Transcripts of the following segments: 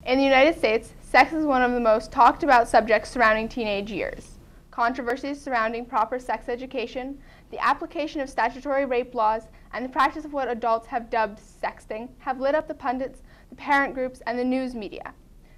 In the United States, sex is one of the most talked about subjects surrounding teenage years. Controversies surrounding proper sex education, the application of statutory rape laws, and the practice of what adults have dubbed sexting have lit up the pundits, the parent groups, and the news media.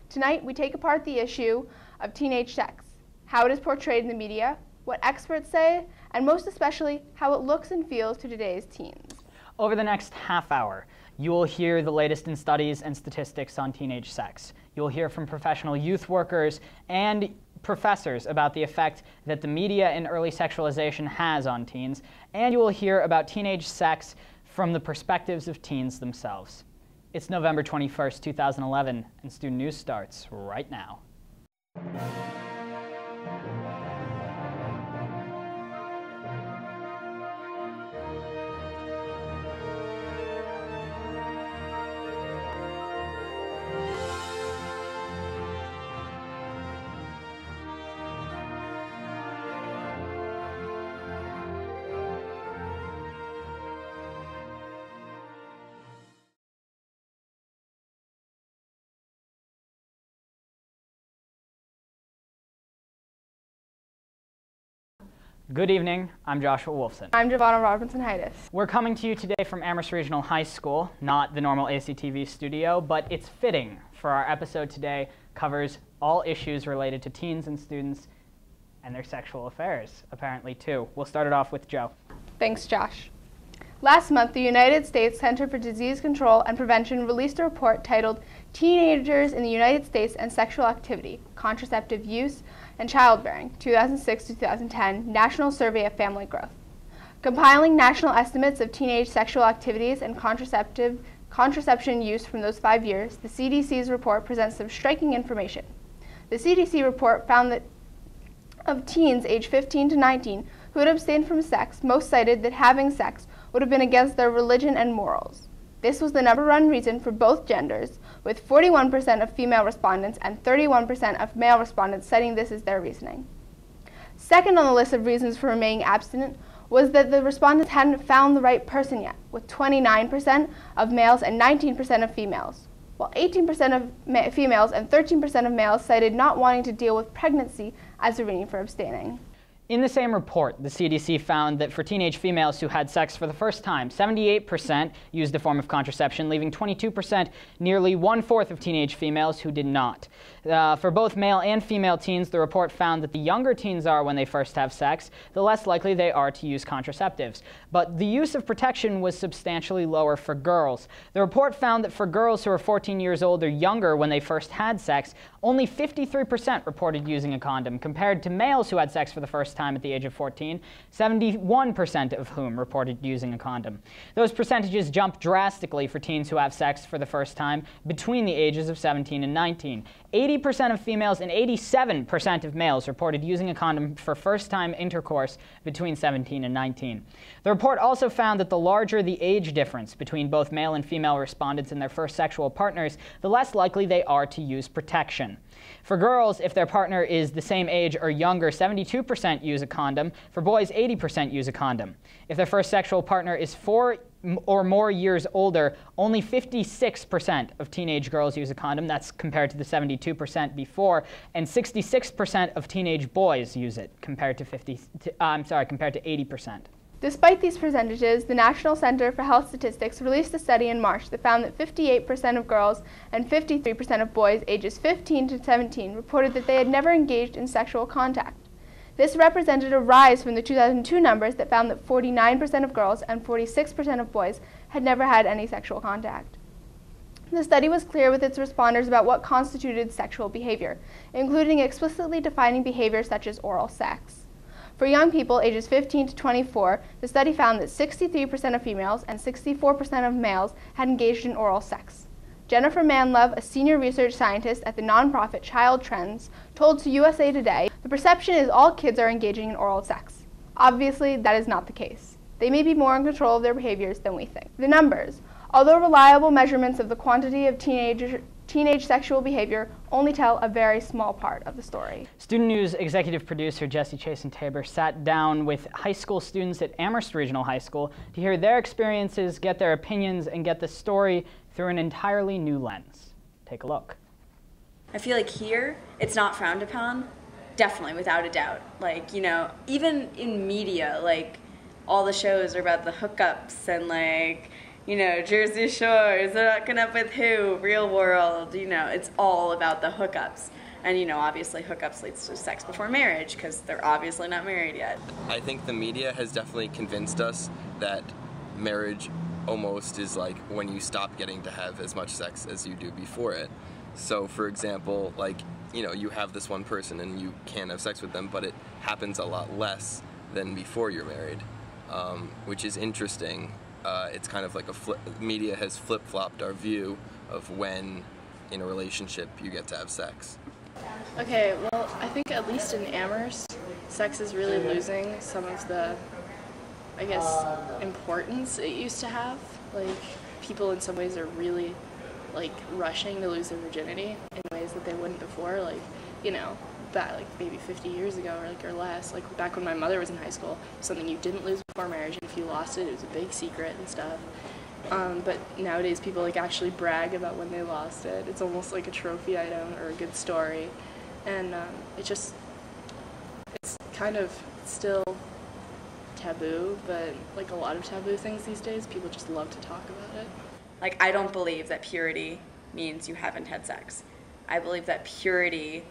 Tonight, we take apart the issue of teenage sex, how it is portrayed in the media, what experts say, and most especially, how it looks and feels to today's teens. Over the next half hour, you will hear the latest in studies and statistics on teenage sex. You will hear from professional youth workers and professors about the effect that the media and early sexualization has on teens, and you will hear about teenage sex from the perspectives of teens themselves. It's November 21st, 2011, and Student News starts right now. Good evening, I'm Joshua Wolfson. I'm Giovanna Robinson-Heides. We're coming to you today from Amherst Regional High School, not the normal ACTV studio, but it's fitting for our episode today covers all issues related to teens and students and their sexual affairs, apparently too. We'll start it off with Joe. Thanks, Josh. Last month, the United States Center for Disease Control and Prevention released a report titled Teenagers in the United States and Sexual Activity, Contraceptive Use, and Childbearing, 2006 to 2010 National Survey of Family Growth. Compiling national estimates of teenage sexual activities and contraception use from those 5 years, the CDC's report presents some striking information. The CDC report found that of teens aged 15 to 19 who had abstained from sex, most cited that having sex would have been against their religion and morals. This was the #1 reason for both genders, with 41% of female respondents and 31% of male respondents citing this as their reasoning. Second on the list of reasons for remaining abstinent was that the respondents hadn't found the right person yet, with 29% of males and 19% of females, while 18% of females and 13% of males cited not wanting to deal with pregnancy as a reason for abstaining. In the same report, the CDC found that for teenage females who had sex for the first time, 78% used a form of contraception, leaving 22%, nearly 1/4 of teenage females who did not. For both male and female teens, the report found that the younger teens are when they first have sex, the less likely they are to use contraceptives. But the use of protection was substantially lower for girls. The report found that for girls who are 14 years old or younger when they first had sex, only 53% reported using a condom, compared to males who had sex for the first time at the age of 14, 71% of whom reported using a condom. Those percentages jump drastically for teens who have sex for the first time between the ages of 17 and 19. 80% of females and 87% of males reported using a condom for first-time intercourse between 17 and 19. The report also found that the larger the age difference between both male and female respondents and their first sexual partners, the less likely they are to use protection. For girls, if their partner is the same age or younger, 72% use a condom. For boys, 80% use a condom. If their first sexual partner is 4 or more years older, only 56% of teenage girls use a condom. That's compared to the 72% before, and 66% of teenage boys use it, compared to 80%. Despite these percentages, the National Center for Health Statistics released a study in March that found that 58% of girls and 53% of boys ages 15 to 17 reported that they had never engaged in sexual contact. This represented a rise from the 2002 numbers that found that 49% of girls and 46% of boys had never had any sexual contact. The study was clear with its responders about what constituted sexual behavior, including explicitly defining behaviors such as oral sex. For young people ages 15 to 24, the study found that 63% of females and 64% of males had engaged in oral sex. Jennifer Manlove, a senior research scientist at the nonprofit Child Trends, told to USA Today, "The perception is all kids are engaging in oral sex. Obviously, that is not the case. They may be more in control of their behaviors than we think." The numbers, although reliable measurements of the quantity of teenage sexual behavior, only tell a very small part of the story. Student News executive producer Jesse Chasen-Tabor sat down with high school students at Amherst Regional High School to hear their experiences, get their opinions, and get the story through an entirely new lens. Take a look. I feel like here, it's not frowned upon, definitely, without a doubt. Like, you know, even in media, like, all the shows are about the hookups and, like, you know, Jersey Shore, is hooking up with who, Real World, you know, it's all about the hookups. And, you know, obviously hookups leads to sex before marriage because they're obviously not married yet. I think the media has definitely convinced us that marriage almost is like when you stop getting to have as much sex as you do before it. So, for example, like, you know, you have this one person and you can have sex with them, but it happens a lot less than before you're married, which is interesting. It's kind of like media has flip-flopped our view of when in a relationship you get to have sex. Okay, well, I think at least in Amherst, sex is really losing some of the, I guess, importance it used to have. Like, people in some ways are really, like, rushing to lose their virginity in ways that they wouldn't before. Like, you know, back, like, maybe 50 years ago or less. Like, back when my mother was in high school, something you didn't lose before marriage, and if you lost it, it was a big secret and stuff. But nowadays, people, like, actually brag about when they lost it. It's almost like a trophy item or a good story. And it's kind of still taboo, but like a lot of taboo things these days, people just love to talk about it. Like, I don't believe that purity means you haven't had sex. I believe that purity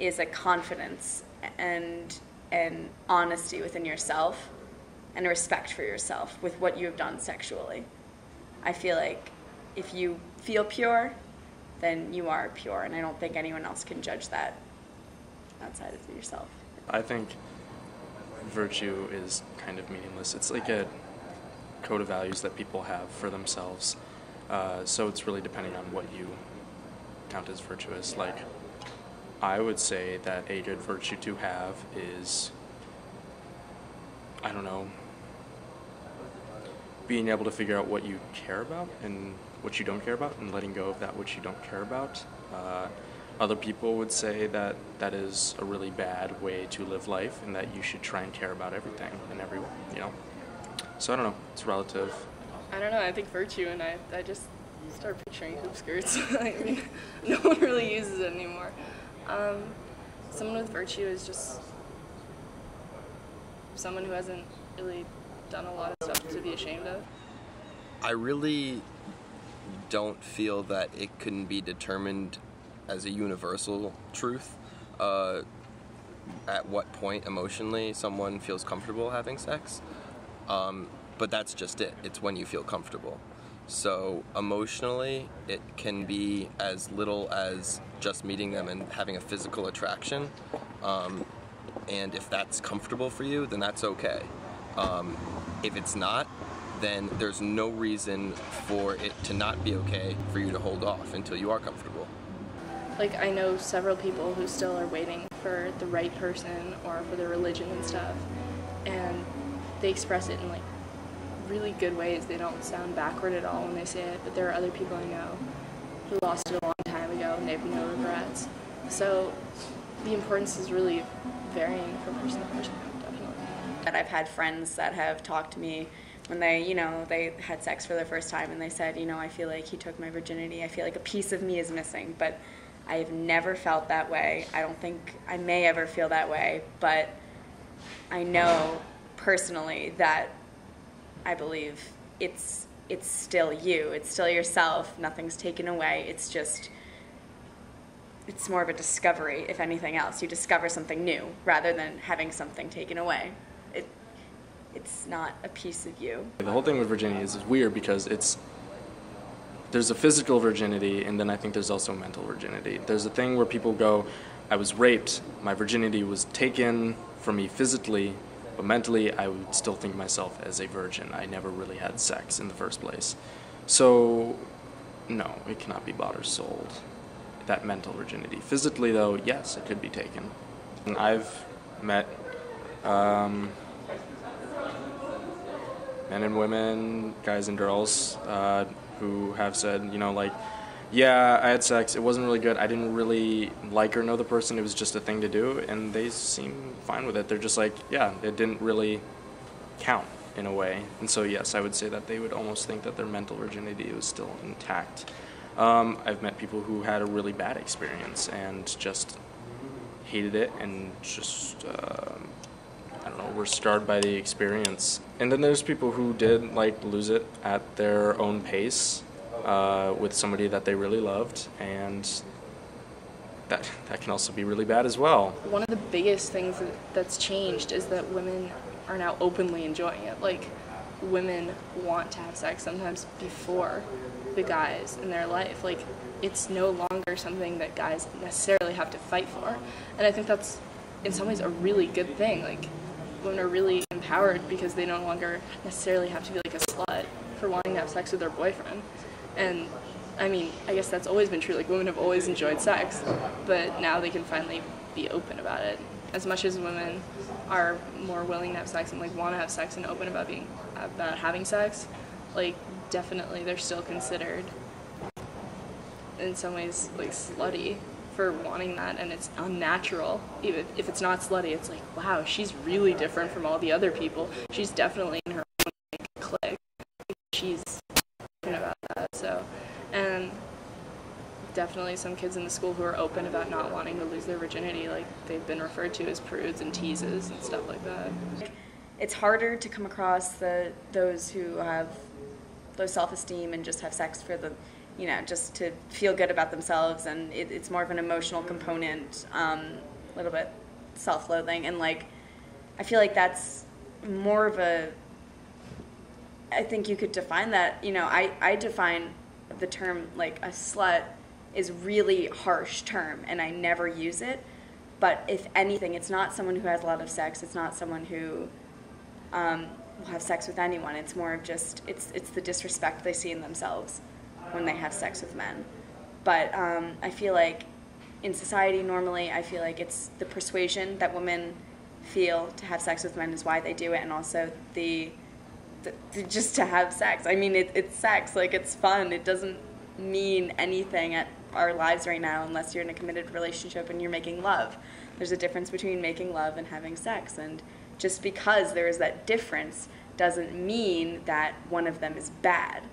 is a confidence and an honesty within yourself and a respect for yourself with what you have done sexually. I feel like if you feel pure, then you are pure, and I don't think anyone else can judge that outside of yourself. I think virtue is kind of meaningless. It's like a code of values that people have for themselves. So it's really depending on what you count as virtuous. Like, I would say that a good virtue to have is, I don't know, being able to figure out what you care about and what you don't care about and letting go of that which you don't care about. Other people would say that that is a really bad way to live life and that you should try and care about everything and everyone, you know. So I don't know, it's relative. I don't know, I think virtue, and I just start picturing hoop skirts. I mean, no one really uses it anymore. Someone with virtue is just someone who hasn't really done a lot of stuff to be ashamed of. I really don't feel that it can be determined as a universal truth at what point emotionally someone feels comfortable having sex, but that's just it. It's when you feel comfortable. So emotionally, it can be as little as just meeting them and having a physical attraction, and if that's comfortable for you, then that's okay. If it's not, then there's no reason for it to not be okay for you to hold off until you are comfortable. Like, I know several people who still are waiting for the right person or for their religion and stuff, and they express it in, like, really good ways. They don't sound backward at all when they say it, but there are other people I know who lost it a long time ago and they have no regrets. So the importance is really varying from person to person, definitely. And I've had friends that have talked to me when they, you know, they had sex for the first time and they said, you know, I feel like he took my virginity. I feel like a piece of me is missing, but I've never felt that way. I don't think I may ever feel that way, but I know personally that I believe it's still you. It's still yourself. Nothing's taken away. It's more of a discovery, if anything else. You discover something new rather than having something taken away. It's not a piece of you. The whole thing with virginity is weird because there's a physical virginity, and then I think there's also mental virginity. There's a thing where people go, I was raped, my virginity was taken from me physically, but mentally I would still think myself as a virgin. I never really had sex in the first place. So, no, it cannot be bought or sold, that mental virginity. Physically, though, yes, it could be taken. And I've met men and women, guys and girls, who have said, you know, like, yeah, I had sex, it wasn't really good, I didn't really like or know the person, it was just a thing to do, and they seem fine with it. They're just like, yeah, it didn't really count in a way. And so, yes, I would say that they would almost think that their mental virginity was still intact. I've met people who had a really bad experience and just hated it and just, I don't know, were scarred by the experience. And then there's people who did like lose it at their own pace with somebody that they really loved, and that can also be really bad as well. One of the biggest things that's changed is that women are now openly enjoying it. Like, women want to have sex sometimes before the guys in their life. Like, it's no longer something that guys necessarily have to fight for. And I think that's, in some ways, a really good thing. Like, women are really empowered because they no longer necessarily have to be like a slut for wanting to have sex with their boyfriend. And I mean, I guess that's always been true. Like, women have always enjoyed sex, but now they can finally be open about it. As much as women are more willing to have sex and like want to have sex and open about having sex, like, definitely they're still considered in some ways like slutty for wanting that, and it's unnatural. Even if it's not slutty, it's like, wow, she's really different from all the other people. She's definitely in her own like, clique. She's open about that. So, and definitely some kids in the school who are open about not wanting to lose their virginity, like, they've been referred to as prudes and teases and stuff like that. It's harder to come across those who have low self-esteem and just have sex for the, you know, just to feel good about themselves, and it's more of an emotional component, a little bit self-loathing, and like, I feel like that's more of a, I think you could define that, you know, I define the term like a slut is really harsh term, and I never use it, but if anything, it's not someone who has a lot of sex, it's not someone who will have sex with anyone. It's more of just, it's the disrespect they see in themselves when they have sex with men. But I feel like in society normally, I feel like it's the persuasion that women feel to have sex with men is why they do it, and also the just to have sex. I mean, it's sex, like, it's fun. It doesn't mean anything at our lives right now unless you're in a committed relationship and you're making love. There's a difference between making love and having sex, and just because there is that difference doesn't mean that one of them is bad.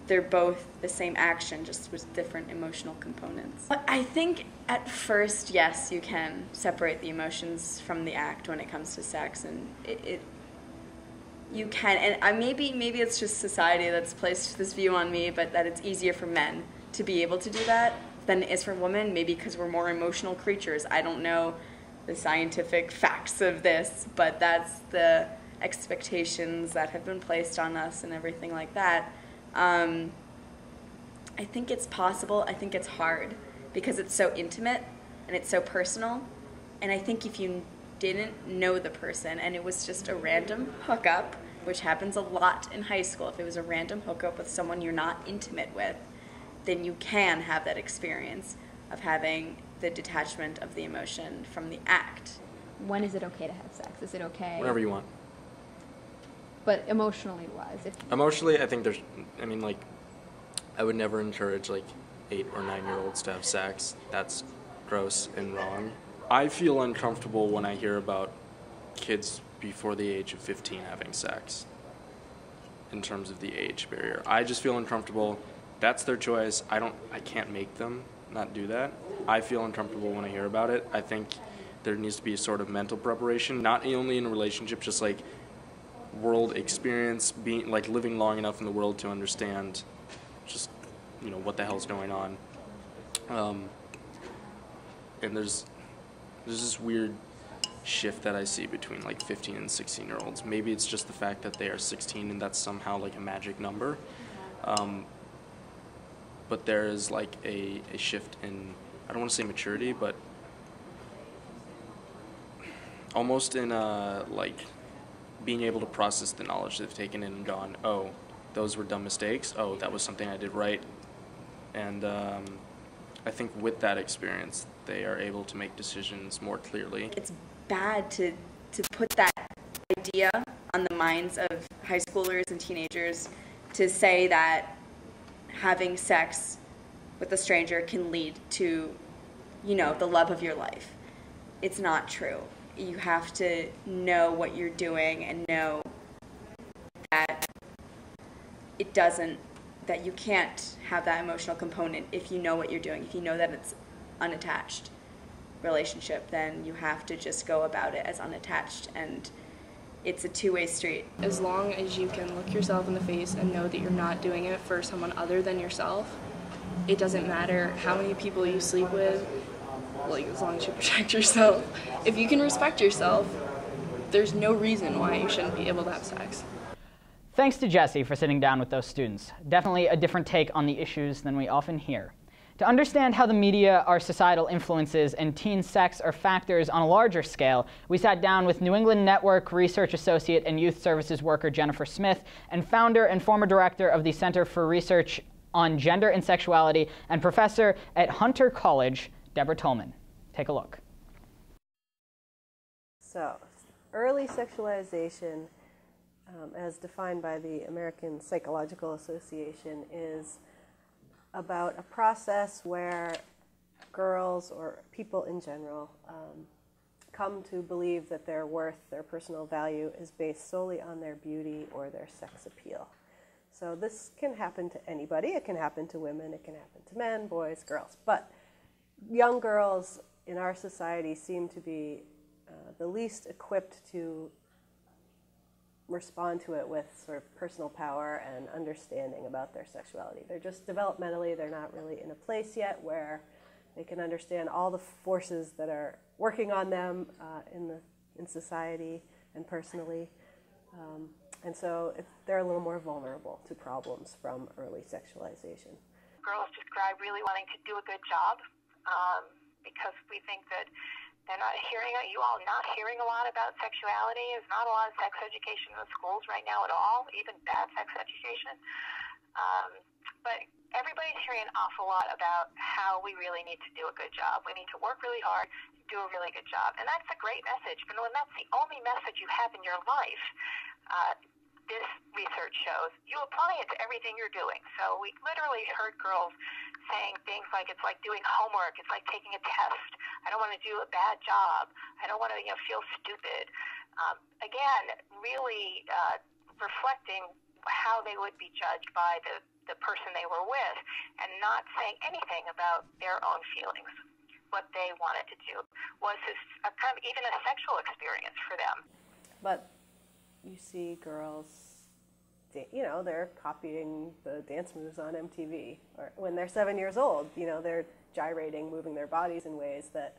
They're both the same action, just with different emotional components. I think at first, yes, you can separate the emotions from the act when it comes to sex, and you can, and maybe it's just society that's placed this view on me, but that it's easier for men to be able to do that than it is for women, maybe because we're more emotional creatures. I don't know the scientific facts of this, but that's the expectations that have been placed on us and everything like that. I think it's possible. I think it's hard because it's so intimate and it's so personal, and I think if you didn't know the person and it was just a random hookup, which happens a lot in high school, if it was a random hookup with someone you're not intimate with, then you can have that experience of having the detachment of the emotion from the act. When is it okay to have sex? Is it okay? Whenever you want. But emotionally wise? Emotionally, I think there's, I mean, like, I would never encourage, like, 8 or 9-year-olds to have sex. That's gross and wrong. I feel uncomfortable when I hear about kids before the age of 15 having sex, in terms of the age barrier. I just feel uncomfortable. That's their choice. I can't make them not do that. I feel uncomfortable when I hear about it. I think there needs to be a sort of mental preparation, not only in a relationship, just like world experience, being like living long enough in the world to understand just, you know, what the hell's going on. And there's this weird shift that I see between like 15 and 16-year-olds. Maybe it's just the fact that they are 16 and that's somehow like a magic number. But there is like a shift in, I don't want to say maturity, but almost in like being able to process the knowledge they've taken in and gone, oh, those were dumb mistakes. Oh, that was something I did right. And I think with that experience, they are able to make decisions more clearly. It's bad to put that idea on the minds of high schoolers and teenagers to say that having sex with a stranger can lead to, you know, the love of your life. It's not true. You have to know what you're doing and know that it doesn't that you can't have that emotional component if you know what you're doing. If you know that it's unattached relationship, then you have to just go about it as unattached, and it's a two-way street. As long as you can look yourself in the face and know that you're not doing it for someone other than yourself, it doesn't matter how many people you sleep with, like, as long as you protect yourself. If you can respect yourself, there's no reason why you shouldn't be able to have sex. Thanks to Jessie for sitting down with those students. Definitely a different take on the issues than we often hear. To understand how the media, our societal influences, and teen sex are factors on a larger scale, we sat down with New England Network Research Associate and Youth Services worker Jennifer Smith and founder and former director of the Center for Research on Gender and Sexuality and professor at Hunter College, Deborah Tolman. Take a look. So, early sexualization, as defined by the American Psychological Association, is about a process where girls, or people in general, come to believe that their worth, their personal value, is based solely on their beauty or their sex appeal. So this can happen to anybody. It can happen to women, it can happen to men, boys, girls. But young girls in our society seem to be the least equipped to respond to it with sort of personal power and understanding about their sexuality. They're just developmentally, they're not really in a place yet where they can understand all the forces that are working on them in society and personally. And so they're a little more vulnerable to problems from early sexualization. Girls describe really wanting to do a good job because we think that they're not hearing, you all not hearing a lot about sexuality. There's not a lot of sex education in the schools right now at all, even bad sex education. But everybody's hearing an awful lot about how we really need to do a good job. We need to work really hard, do a really good job. And that's a great message. But when that's the only message you have in your life, this research shows you apply it to everything you're doing. So we literally heard girls saying things like, it's like doing homework, it's like taking a test, I don't want to do a bad job, I don't want to feel stupid. Again, really reflecting how they would be judged by the person they were with, and not saying anything about their own feelings. What they wanted to do was this a kind of even a sexual experience for them. But you see girls, they're copying the dance moves on MTV, or when they're 7 years old, they're gyrating, moving their bodies in ways that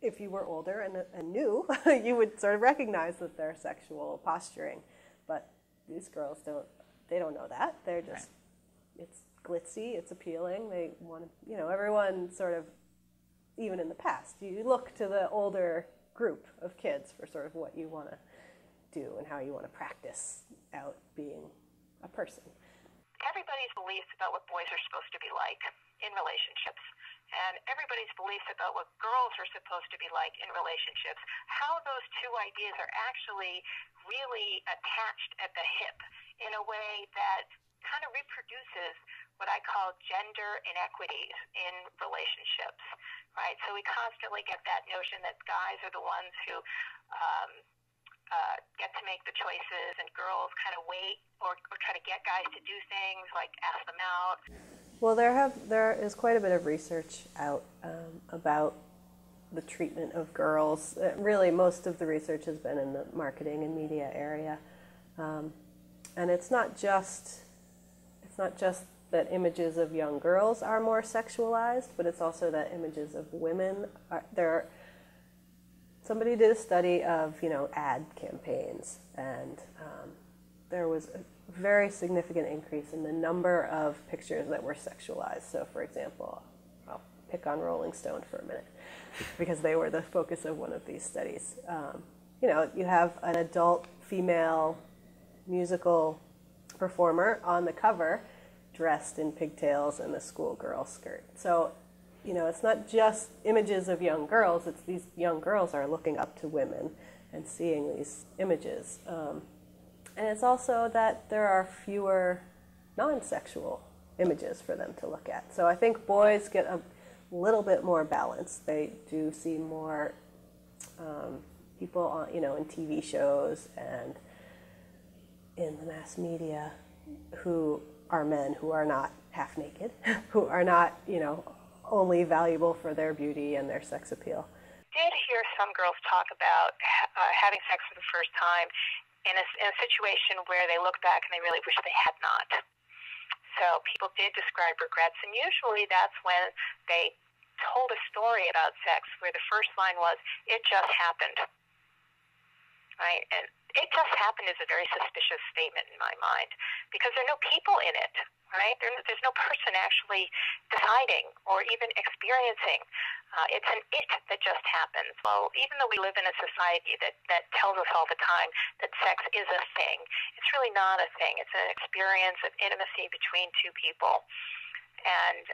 if you were older and knew, you would sort of recognize that they're sexual posturing. But these girls don't know that. They're just, it's glitzy, it's appealing. They want to, everyone sort of, even in the past, you look to the older group of kids for sort of what you want to do and how you want to practice out being a person. Everybody's beliefs about what boys are supposed to be like in relationships, and everybody's beliefs about what girls are supposed to be like in relationships, how those two ideas are actually really attached at the hip in a way that kind of reproduces what I call gender inequities in relationships, right? So we constantly get that notion that guys are the ones who get to make the choices, and girls kind of wait or try to get guys to do things like ask them out. Well, there is quite a bit of research out about the treatment of girls. Really, most of the research has been in the marketing and media area, and it's not just that images of young girls are more sexualized, but it's also that images of women are. Somebody did a study of, ad campaigns, and there was a very significant increase in the number of pictures that were sexualized. So, for example, I'll pick on Rolling Stone for a minute, because they were the focus of one of these studies. You have an adult female musical performer on the cover dressed in pigtails and a schoolgirl skirt. So, it's not just images of young girls, it's these young girls are looking up to women and seeing these images. And it's also that there are fewer non-sexual images for them to look at. So I think boys get a little bit more balance. They do see more people on, in TV shows and in the mass media who are men who are not half naked, who are not, only valuable for their beauty and their sex appeal. I did hear some girls talk about having sex for the first time in a situation where they look back and they really wish they had not. So people did describe regrets, and usually that's when they told a story about sex where the first line was, "It just happened." Right? And "it just happened" is a very suspicious statement in my mind, because there are no people in it, right? There's no person actually deciding or even experiencing. It's an "it" that just happens. Well, even though we live in a society that tells us all the time that sex is a thing, it's really not a thing. It's an experience of intimacy between two people. And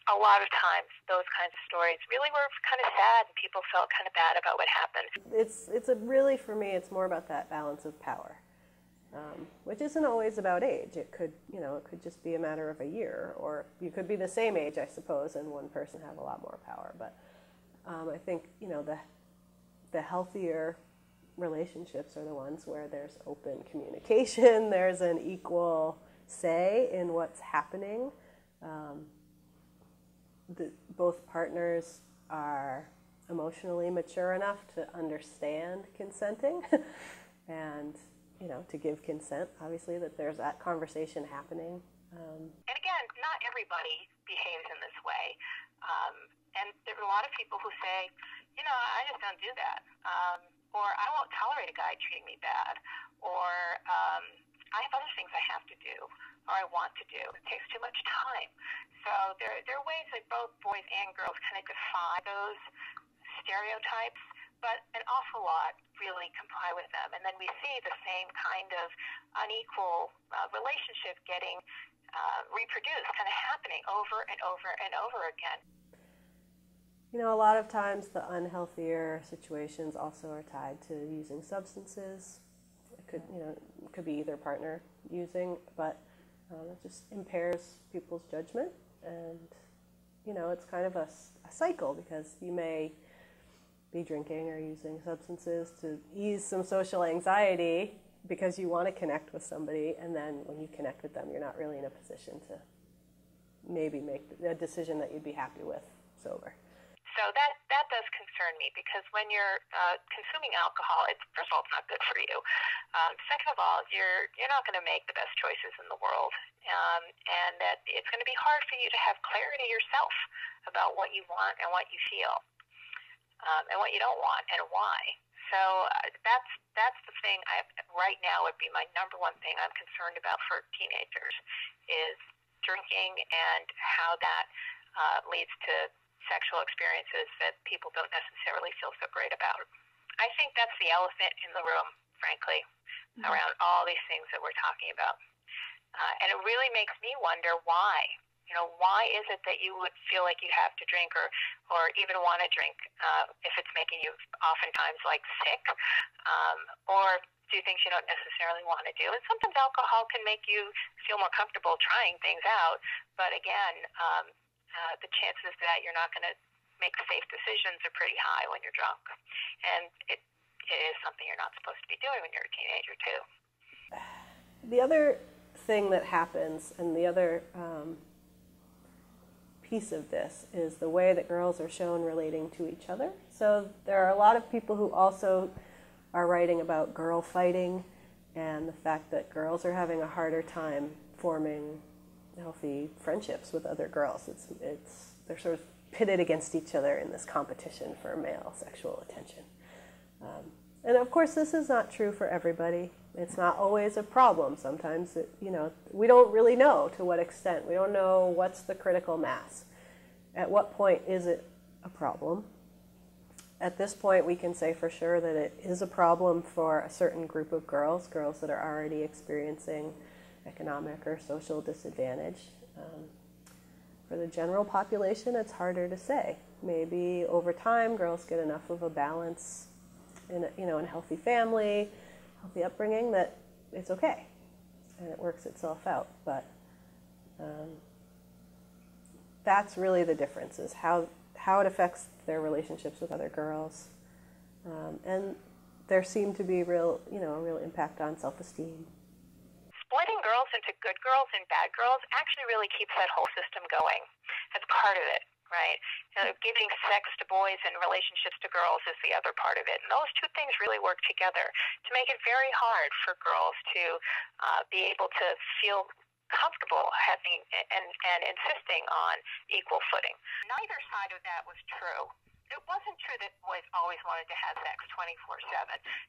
a lot of times those kinds of stories really were kind of sad, and people felt kind of bad about what happened. For me, it's more about that balance of power, which isn't always about age. It could just be a matter of a year, or you could be the same age, I suppose, and one person have a lot more power. But I think, the healthier relationships are the ones where there's open communication, there's an equal say in what's happening. Both partners are emotionally mature enough to understand consenting and, to give consent, obviously, that there's that conversation happening. And again, not everybody behaves in this way. And there are a lot of people who say, I just don't do that. Or I won't tolerate a guy treating me bad. Or I have other things I have to do or I want to do. It takes too much time. So there are ways that both boys and girls kind of defy those stereotypes, but an awful lot really comply with them. And then we see the same kind of unequal relationship getting reproduced, kind of happening over and over and over again. A lot of times the unhealthier situations also are tied to using substances. It could be either partner using, but it just impairs people's judgment. And, it's kind of a cycle, because you may be drinking or using substances to ease some social anxiety because you want to connect with somebody, and then when you connect with them, you're not really in a position to maybe make a decision that you'd be happy with sober. So that does concern me, because when you're consuming alcohol, first of all, it's not good for you. Second of all, you're not going to make the best choices in the world, and that it's going to be hard for you to have clarity yourself about what you want and what you feel, and what you don't want and why. So that's the thing. Right now would be my number one thing I'm concerned about for teenagers, is drinking and how that leads to sexual experiences that people don't necessarily feel so great about. I think that's the elephant in the room, frankly, around all these things that we're talking about. And it really makes me wonder why. Why is it that you would feel like you have to drink or even want to drink if it's making you oftentimes sick, or do things you don't necessarily want to do? And sometimes alcohol can make you feel more comfortable trying things out, but again, the chances that you're not going to make safe decisions are pretty high when you're drunk. And it is something you're not supposed to be doing when you're a teenager, too. The other thing that happens, and the other piece of this, is the way that girls are shown relating to each other. So there are a lot of people who also are writing about girl fighting and the fact that girls are having a harder time forming healthy friendships with other girls. They're sort of pitted against each other in this competition for male sexual attention. And of course, this is not true for everybody. It's not always a problem. Sometimes, we don't really know to what extent. We don't know what's the critical mass. At what point is it a problem? At this point, we can say for sure that it is a problem for a certain group of girls that are already experiencing economic or social disadvantage. For the general population, it's harder to say. Maybe over time, girls get enough of a balance in a healthy family, healthy upbringing, that it's okay, and it works itself out. But that's really the difference, is how it affects their relationships with other girls, and there seemed to be a real impact on self-esteem. Splitting girls into good girls and bad girls actually really keeps that whole system going. That's part of it, right? Giving sex to boys and relationships to girls is the other part of it. And those two things really work together to make it very hard for girls to be able to feel comfortable having and insisting on equal footing. Neither side of that was true. It wasn't true that boys always wanted to have sex 24/7.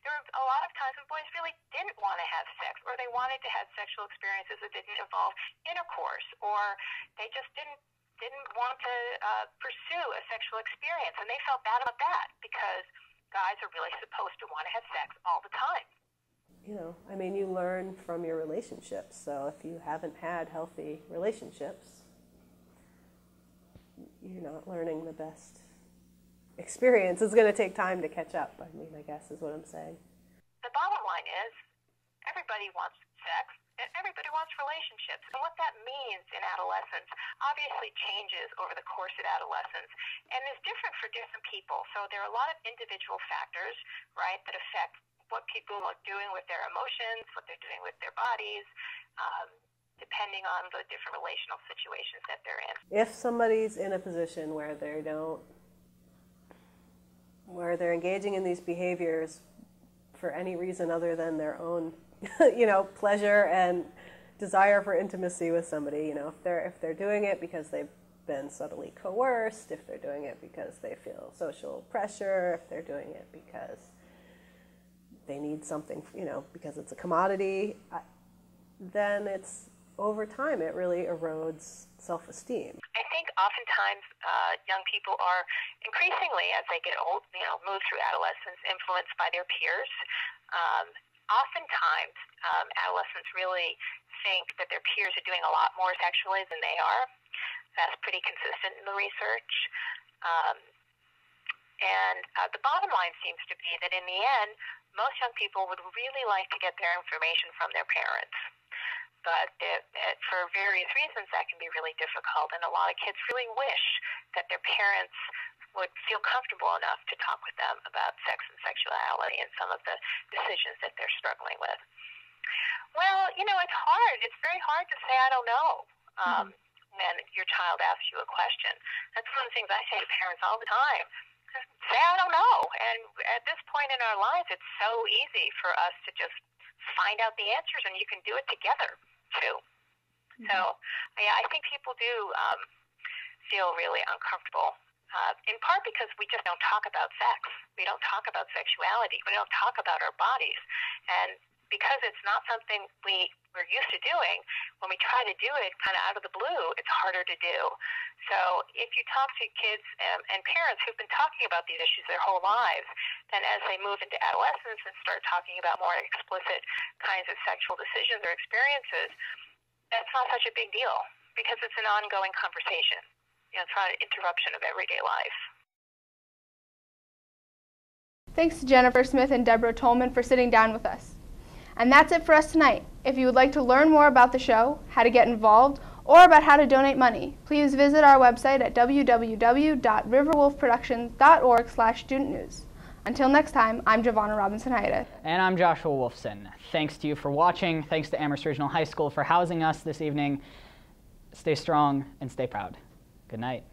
There were a lot of times when boys really didn't want to have sex, or they wanted to have sexual experiences that didn't involve intercourse, or they just didn't want to pursue a sexual experience, and they felt bad about that because guys are really supposed to want to have sex all the time. You know, I mean, you learn from your relationships. So if you haven't had healthy relationships, you're not learning the best experience. It's going to take time to catch up, I mean, I guess is what I'm saying. The bottom line is everybody wants sex and everybody wants relationships. And what that means in adolescence obviously changes over the course of adolescence and is different for different people. So there are a lot of individual factors, right, that affect what people are doing with their emotions, what they're doing with their bodies, depending on the different relational situations that they're in. If somebody's in a position where they're engaging in these behaviors for any reason other than their own, you know, pleasure and desire for intimacy with somebody, you know, if they're doing it because they've been subtly coerced, if they're doing it because they feel social pressure, if they're doing it because they need something, you know, because it's a commodity, then it's, over time, it really erodes self-esteem. I think oftentimes young people are increasingly, as they get old, you know, move through adolescence, influenced by their peers. Oftentimes, adolescents really think that their peers are doing a lot more sexually than they are. That's pretty consistent in the research. And the bottom line seems to be that in the end, most young people would really like to get their information from their parents. But for various reasons, that can be really difficult, and a lot of kids really wish that their parents would feel comfortable enough to talk with them about sex and sexuality and some of the decisions that they're struggling with. Well, you know, it's hard. It's very hard to say, I don't know, when your child asks you a question. That's one of the things I say to parents all the time. Say, I don't know. And at this point in our lives, it's so easy for us to just find out the answers, and you can do it together too. So yeah, I think people do feel really uncomfortable, in part because we just don't talk about sex. We don't talk about sexuality. We don't talk about our bodies. And because it's not something we're used to doing, when we try to do it kind of out of the blue, it's harder to do. So if you talk to kids and parents who've been talking about these issues their whole lives, then as they move into adolescence and start talking about more explicit kinds of sexual decisions or experiences, that's not such a big deal because it's an ongoing conversation. You know, it's not an interruption of everyday life. Thanks to Jennifer Smith and Deborah Tolman for sitting down with us. And that's it for us tonight. If you would like to learn more about the show, how to get involved, or about how to donate money, please visit our website at www.riverwolfproductions.org/studentnews. Until next time, I'm Giovanna Robinson-Haida. And I'm Joshua Wolfson. Thanks to you for watching. Thanks to Amherst Regional High School for housing us this evening. Stay strong and stay proud. Good night.